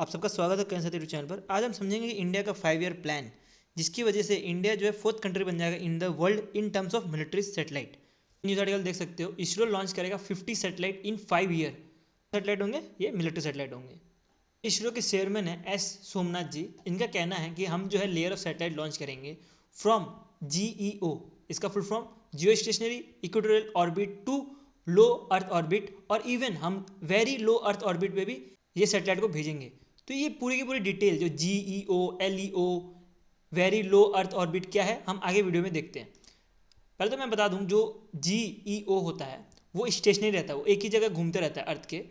आप सबका स्वागत है कैन साथी यूट्यूब चैनल पर। आज हम समझेंगे कि इंडिया का 5 ईयर प्लान, जिसकी वजह से इंडिया जो है 4th कंट्री बन जाएगा in the world in terms of military satellite. News article देख सकते हो, इसरो लॉन्च करेगा 50 सैटेलाइट इन 5 ईयर। सैटेलाइट होंगे ये मिलिट्री सैटेलाइट होंगे। इसरो के चेयरमैन है एस सोमनाथ जी। इनका कहना है कि हम जो है लेयर ऑफ सैटेलाइट लॉन्च करेंगे फ्रॉम GEO, इसका full form geostationary equatorial orbit to low earth orbit, और इवन हम वेरी लो अर्थ ऑर्बिट पे भी ये सैटेलाइट को भेजेंगे। तो ये पूरी की पूरी डिटेल जो GEO, LEO, very low earth orbit क्या है हम आगे वीडियो में देखते हैं। पहले तो मैं बता दूं, जो GEO होता है वो स्टेशनरी रहता है, वो एक ही जगह घूमते रहता है अर्थ के।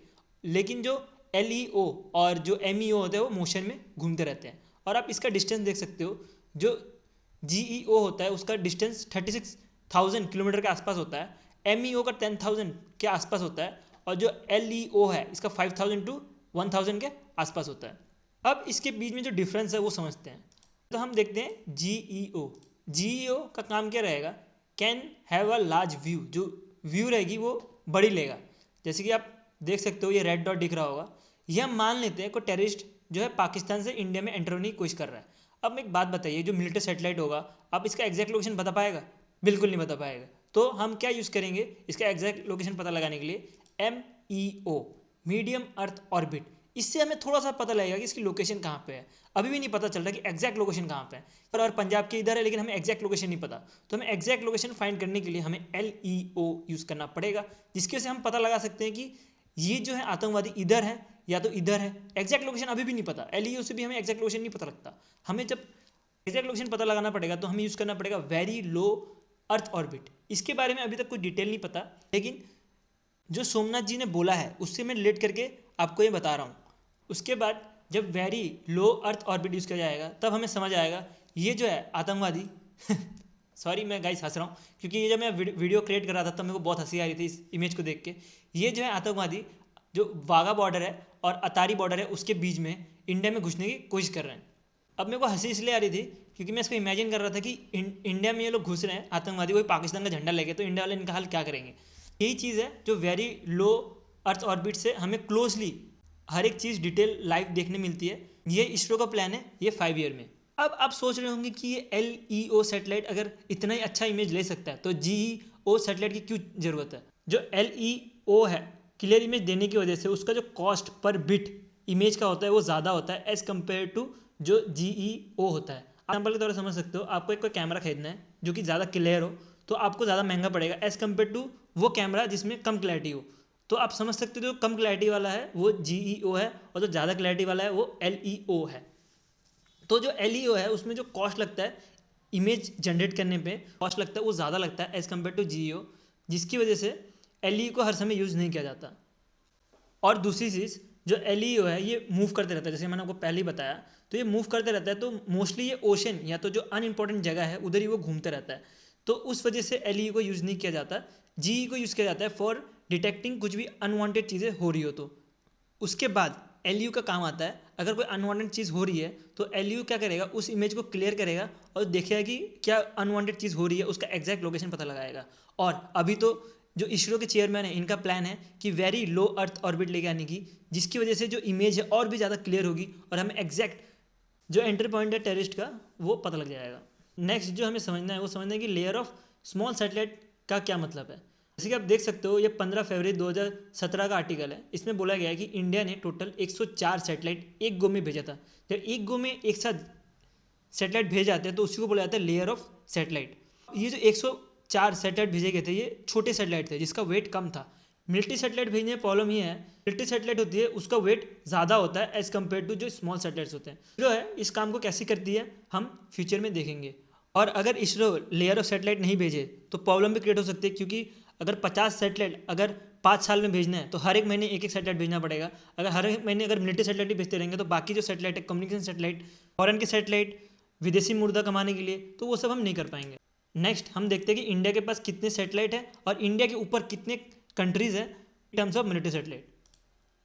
लेकिन जो LEO और जो MEO होता है वो मोशन में घूमते रहते हैं। और आप इसका डिस्टेंस देख सकते हो, जो GEO होता है उसका डिस्टेंस 36,000 किलोमीटर के आसपास होता है, MEO का 10,000 के आसपास होता है, और जो LEO है इसका 5,000 टू 1,000 के आसपास होता है। अब इसके बीच में जो डिफरेंस है वो समझते हैं। तो हम देखते हैं GEO का काम क्या रहेगा, can have a large view, जो व्यू रहेगी वो बड़ी लेगा। जैसे कि आप देख सकते हो ये रेड डॉट दिख रहा होगा, ये हम मान लेते हैं कोई टेररिस्ट जो है पाकिस्तान से इंडिया में एंटर होने की कोशिश कर रहा है। अब एक बात बताइए, जो मिलिट्री सैटेलाइट होगा आप इसका एग्जैक्ट लोकेशन बता पाएगा? बिल्कुल नहीं बता पाएगा। तो हम क्या यूज़ करेंगे इसका एग्जैक्ट लोकेशन पता लगाने के लिए? MEO, medium earth orbit. इससे हमें थोड़ा सा पता लगेगा कि इसकी लोकेशन कहाँ पे है। अभी भी नहीं पता चल रहा कि एग्जैक्ट लोकेशन कहाँ पे है, और पंजाब के इधर है लेकिन हमें एग्जैक्ट लोकेशन नहीं पता। तो हमें एग्जैक्ट लोकेशन फाइंड करने के लिए हमें LEO यूज़ करना पड़ेगा, जिसकी वजह से हम पता लगा सकते हैं कि ये जो है आतंकवादी इधर है या तो इधर है। एग्जैक्ट लोकेशन अभी भी नहीं पता, LEO से भी हमें एग्जैक्ट लोकेशन नहीं पता लगता। हमें जब एग्जैक्ट लोकेशन पता लगाना पड़ेगा तो हमें यूज़ करना पड़ेगा वेरी लो अर्थ ऑर्बिट। इसके बारे में अभी तक कोई डिटेल नहीं पता, लेकिन जो सोमनाथ जी ने बोला है उससे मैं रिलेट करके आपको ये बता रहा हूँ। उसके बाद जब very low earth orbit use किया जाएगा तब हमें समझ आएगा ये जो है आतंकवादी सॉरी मैं गाइस हंस रहा हूँ, क्योंकि ये जब मैं वीडियो क्रिएट कर रहा था तब मेरे को बहुत हंसी आ रही थी इस इमेज को देख के। ये जो है आतंकवादी जो वाघा बॉर्डर है और अतारी बॉर्डर है उसके बीच में इंडिया में घुसने की कोशिश कर रहे हैं। अब मेरे को हंसी इसलिए आ रही थी क्योंकि मैं इसको इमेजिन कर रहा था कि इंडिया में ये लोग घुस रहे हैं आतंकवादी, वही पाकिस्तान का झंडा लेके, तो इंडिया वाले इनका हाल क्या करेंगे। यही चीज़ है जो वेरी लो अर्थ ऑर्बिट से हमें क्लोजली हर एक चीज़ डिटेल लाइव देखने मिलती है। ये इसरो का प्लान है ये 5 ईयर में। अब आप सोच रहे होंगे कि ये LEO सैटेलाइट अगर इतना ही अच्छा इमेज ले सकता है तो GEO सैटेलाइट की क्यों ज़रूरत है? जो LEO है क्लियर इमेज देने की वजह से उसका जो कॉस्ट पर बिट इमेज का होता है वो ज़्यादा होता है एज़ कम्पेयर टू जो GEO होता है। एग्जाम्पल के तौर पर समझ सकते हो, आपको एक कोई कैमरा खरीदना है जो कि ज़्यादा क्लियर हो तो आपको ज़्यादा महंगा पड़ेगा एज़ कम्पेयर टू वो कैमरा जिसमें कम क्लैरिटी हो। तो आप समझ सकते हो जो कम क्लैरिटी वाला है वो GEO है और जो ज़्यादा क्लैरिटी वाला है वो LEO है। तो जो LEO है उसमें जो कॉस्ट लगता है इमेज जनरेट करने पे कॉस्ट लगता है वो ज़्यादा लगता है एज़ कम्पेयर टू GEO, जिसकी वजह से LEO को हर समय यूज़ नहीं किया जाता। और दूसरी चीज़ जो LEO है ये मूव करते रहता है, जैसे मैंने आपको पहले ही बताया, तो ये मूव करते रहता है तो मोस्टली ये ओशन या तो जो अनइम्पॉर्टेंट जगह है उधर ही वो घूमते रहता है। तो उस वजह से LEO को यूज़ नहीं किया जाता, GE को यूज़ किया जाता है फॉर डिटेक्टिंग कुछ भी अनवांटेड चीज़ें हो रही हो तो। उसके बाद LEO का काम आता है, अगर कोई अनवांटेड चीज़ हो रही है तो LEO क्या करेगा, उस इमेज को क्लियर करेगा और देखेगा कि क्या अनवांटेड चीज़ हो रही है, उसका एग्जैक्ट लोकेशन पता लगाएगा। और अभी तो जो इसरो के चेयरमैन है इनका प्लान है कि वेरी लो अर्थ ऑर्बिट लेके आने की, जिसकी वजह से जो इमेज है और भी ज़्यादा क्लियर होगी और हमें एग्जैक्ट जो एंट्री पॉइंट है टेररिस्ट का वो पता लग जाएगा। नेक्स्ट जो हमें समझना है वो समझना है कि लेयर ऑफ स्मॉल सैटेलाइट का क्या मतलब है। जैसे कि आप देख सकते हो ये 15 फरवरी 2017 का आर्टिकल है। इसमें बोला गया है कि इंडिया ने टोटल 104 सैटेलाइट एक गो में भेजा था। जब एक गो में एक साथ सैटेलाइट भेज जाते हैं तो उसी को बोला जाता है लेयर ऑफ सैटेलाइट। ये जो 104 सैटेलाइट भेजे गए थे ये छोटे सैटेलाइट थे जिसका वेट कम था। मिलिट्री सैटेलाइट भेजने में प्रॉब्लम ये है, मिलिट्री सैटेलाइट होती है उसका वेट ज़्यादा होता है एज़ कम्पेयर टू जो स्मॉल सैटेलाइट्स होते हैं। जो है इस काम को कैसे करती है हम फ्यूचर में देखेंगे। और अगर इसरो लेयर ऑफ सैटेलाइट नहीं भेजे तो प्रॉब्लम भी क्रिएट हो सकती है, क्योंकि अगर 50 सैटेलाइट अगर 5 साल में भेजना है तो हर एक महीने एक एक सैटेलाइट भेजना पड़ेगा। अगर हर एक महीने अगर मिलिट्री सैटेलाइट ही भेजते रहेंगे तो बाकी जो सैटेलाइट है कम्युनिकेशन सैटेलाइट, फॉरेन के सैटेलाइट, विदेशी मुर्दा कमाने के लिए, तो वो सब हम नहीं कर पाएंगे। नेक्स्ट हम देखते हैं कि इंडिया के पास कितने सैटेलाइट है और इंडिया के ऊपर कितने कंट्रीज़ है in terms of military satellite.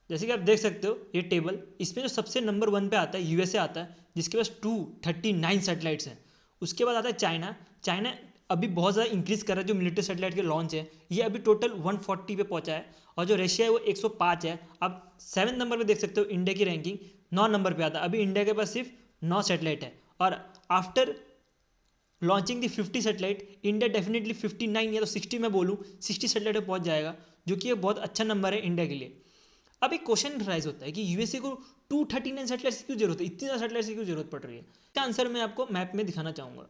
जैसे कि आप देख सकते हो ये टेबल, इसमें जो सबसे नंबर 1 पे आता है USA आता है जिसके पास 239 सैटेलाइट्स हैं। उसके बाद आता है चाइना। चाइना अभी बहुत ज़्यादा इंक्रीज़ कर रहा है जो मिलिट्री सैटेलाइट के लॉन्च है, ये अभी टोटल 140 पे पहुंचा है। और जो रशिया है वो 105 है। अब 7 नंबर पे देख सकते हो इंडिया की रैंकिंग 9 नंबर पे आता। अभी इंडिया के पास सिर्फ 9 सैटेलाइट है और आफ्टर लॉन्चिंग दी 50 सैटेलाइट इंडिया डेफिनेटली 59 या तो 60 में बोलूँ 60 सैटेलाइट पे पहुंच जाएगा, जो कि ये बहुत अच्छा नंबर है इंडिया के लिए। अब एक क्वेश्चन राइज होता है कि यूएसए को 239 सैटेलाइट की क्यों जरूरत है, इतनी ज़्यादा सैटेलाइट की क्यों जरूरत पड़ रही है? इसका आंसर मैं आपको मैप में दिखाना चाहूँगा।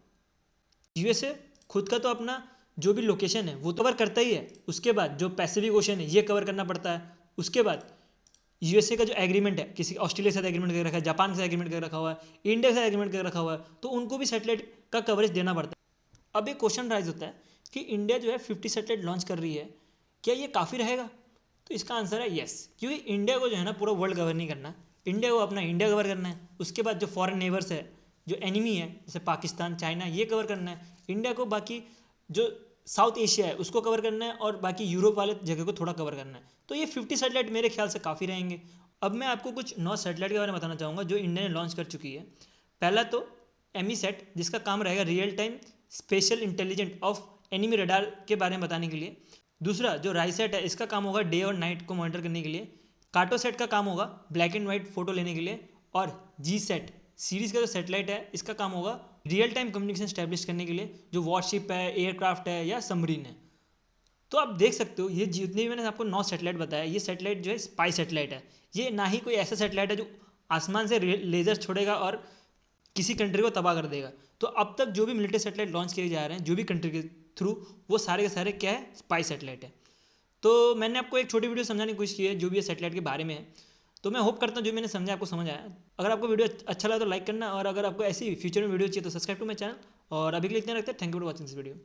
यूएसए खुद का तो अपना जो भी लोकेशन है वो तो कवर करता ही है, उसके बाद जो पैसिफिक ओशन है ये कवर करना पड़ता है, उसके बाद यूएसए का जो एग्रीमेंट है, किसी ऑस्ट्रेलिया के साथ एग्रीमेंट कर रखा है, जापान के साथ एग्रीमेंट कर रखा हुआ है, इंडिया के साथ एग्रीमेंट कर रखा हुआ है, तो उनको भी सैटेलाइट का कवरेज देना पड़ता है। अब एक क्वेश्चन राइज होता है कि इंडिया जो है 50 सैटेलाइट लॉन्च कर रही है, क्या ये काफ़ी रहेगा? तो इसका आंसर है येस, क्योंकि इंडिया को जो है ना पूरा वर्ल्ड कवर नहीं करना, इंडिया को अपना इंडिया कवर करना है, उसके बाद जो फॉरेन नेबर्स है, जो एनिमी है जैसे पाकिस्तान, चाइना, ये कवर करना है इंडिया को, बाकी जो साउथ एशिया है उसको कवर करना है और बाकी यूरोप वाले जगह को थोड़ा कवर करना है। तो ये 50 सैटेलाइट मेरे ख्याल से काफ़ी रहेंगे। अब मैं आपको कुछ 9 सैटेलाइट के बारे में बताना चाहूँगा जो इंडिया ने लॉन्च कर चुकी है। पहला तो एमीसेट, जिसका काम रहेगा real time special intelligent of enemy radar के बारे में बताने के लिए। दूसरा जो राइसेट है, इसका काम होगा डे और नाइट को मॉनिटर करने के लिए। कार्टोसेट का काम होगा ब्लैक एंड वाइट फोटो लेने के लिए। और जी सेट सीरीज़ का जो सेटेलाइट है, इसका काम होगा रियल टाइम कम्युनिकेशन स्टैब्लिश करने के लिए, जो वॉरशिप है, एयरक्राफ्ट है या सबमरीन है। तो आप देख सकते हो ये जितने भी मैंने आपको 9 सैटेलाइट बताया, ये सैटेलाइट जो है स्पाई सैटेलाइट है। ये ना ही कोई ऐसा सैटेलाइट है जो आसमान से लेजर छोड़ेगा और किसी कंट्री को तबाह कर देगा। तो अब तक जो भी मिलिट्री सैटेलाइट लॉन्च किए जा रहे हैं जो भी कंट्री के थ्रू, वो सारे के सारे क्या है, स्पाई सैटेलाइट है। तो मैंने आपको एक छोटी वीडियो समझाने की कोशिश की है जो भी ये सैटेलाइट के बारे में है। तो मैं होप करता हूँ जो मैंने समझा आपको समझ आया। अगर आपको वीडियो अच्छा लगा तो लाइक करना, और अगर आपको ऐसी फ्यूचर में वीडियो चाहिए तो सब्सक्राइब टू माई चैनल। और अभी के लिए इतना रखते हैं। Thank you for watching this video.